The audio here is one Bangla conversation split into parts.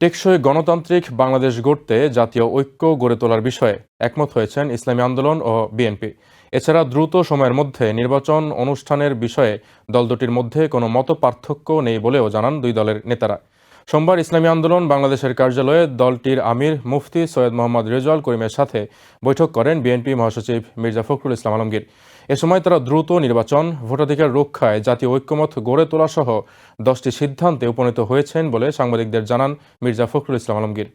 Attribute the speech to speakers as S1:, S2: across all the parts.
S1: টেকসই গণতান্ত্রিক বাংলাদেশ গড়তে জাতীয় ঐক্য গড়ে তোলার বিষয়ে একমত হয়েছেন ইসলামী আন্দোলন ও বিএনপি। এছাড়া দ্রুত সময়ের মধ্যে নির্বাচন অনুষ্ঠানের বিষয়ে দল দুটির মধ্যে কোনো মতপার্থক্য নেই বলেও জানান দুই দলের নেতারা। সোমবার ইসলামী আন্দোলন বাংলাদেশের কার্যালয়ে দলটির আমির মুফতি সৈয়দ মোহাম্মদ রেজাউল করিমের সাথে বৈঠক করেন বিএনপি মহাসচিব মির্জা ফখরুল ইসলাম আলমগীর। এ সময় তারা দ্রুত নির্বাচন, ভোটাধিকার রক্ষায় জাতীয় ঐক্যমত গড়ে তোলাসহ 10টি সিদ্ধান্তে উপনীত হয়েছেন বলে সাংবাদিকদের জানান মির্জা ফখরুল ইসলাম আলমগীর।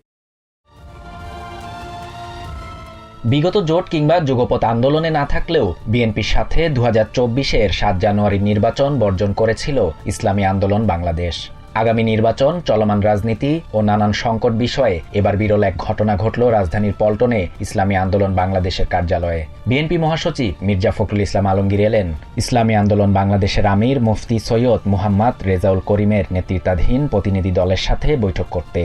S2: বিগত জোট কিংবা যুগপৎ আন্দোলনে না থাকলেও বিএনপির সাথে 2024-এর 7 জানুয়ারির নির্বাচন বর্জন করেছিল ইসলামী আন্দোলন বাংলাদেশ। আগামী নির্বাচন, চলমান রাজনীতি ও নানান সংকট বিষয়ে এবার বিরল এক ঘটনা ঘটল রাজধানীর পল্টনে ইসলামী আন্দোলন বাংলাদেশের কার্যালয়ে। বিএনপি মহাসচিব মির্জা ফখরুল ইসলাম আলমগীর এলেন ইসলামী আন্দোলন বাংলাদেশের আমির মুফতি সৈয়দ মুহাম্মদ রেজাউল করিমের নেতৃত্বাধীন প্রতিনিধি দলের সাথে বৈঠক করতে।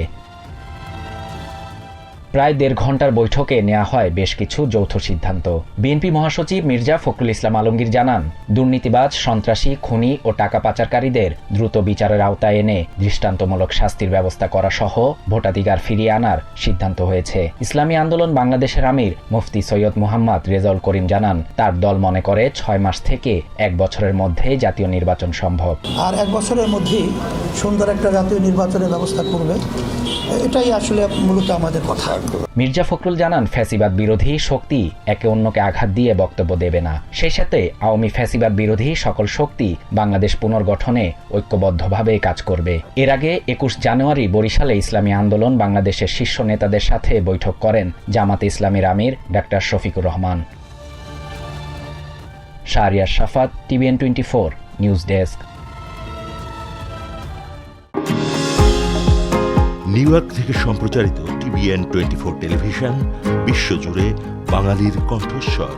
S2: প্রায় 1.5 ঘন্টার বৈঠকে নেওয়া হয় বেশ কিছু যৌথ সিদ্ধান্ত। বিএনপি মহাসচিব মির্জা ফখরুল ইসলাম আলমগীর জানান, দুর্নীতিবাজ, সন্ত্রাসী, খুনি ও টাকা পাচারকারীদের দ্রুত বিচারের আওতায় এনে দৃষ্টান্তমূলক শাস্তির ব্যবস্থা করা সহ ভোটাধিকার ফিরিয়ে আনার সিদ্ধান্ত হয়েছে। ইসলামী আন্দোলন বাংলাদেশের আমির মুফতি সৈয়দ মুহাম্মদ রেজাউল করিম জানান, তার দল মনে করে 6 মাস থেকে 1 বছরের মধ্যে জাতীয় নির্বাচন সম্ভব।
S3: আর 1 বছরের মধ্যেই সুন্দর একটা জাতীয় নির্বাচনের ব্যবস্থা করবে, এটাই আসলে মূলত আমাদের কথা।
S2: মির্জা ফখরুল জানান, ফ্যাসিবাদ বিরোধী শক্তি একে অন্যকে আঘাত দিয়ে বক্তব্য দেবে না। সেই সাথে আওয়ামী ফ্যাসিবাদ বিরোধী সকল শক্তি বাংলাদেশ পুনর্গঠনে ঐক্যবদ্ধভাবে কাজ করবে। এর আগে 21 জানুয়ারি বরিশালে ইসলামী আন্দোলন বাংলাদেশের শীর্ষ নেতাদের সাথে বৈঠক করেন জামাতে ইসলামীর আমির ডাক্তার শফিকুর রহমান। শাহরিয়ার শাফাত, TVN 24 news desk.
S4: New York থেকে সম্প্রচারিত TVN 24 টেলিভিশন বিশ্বজুড়ে বাঙালির কণ্ঠস্বর।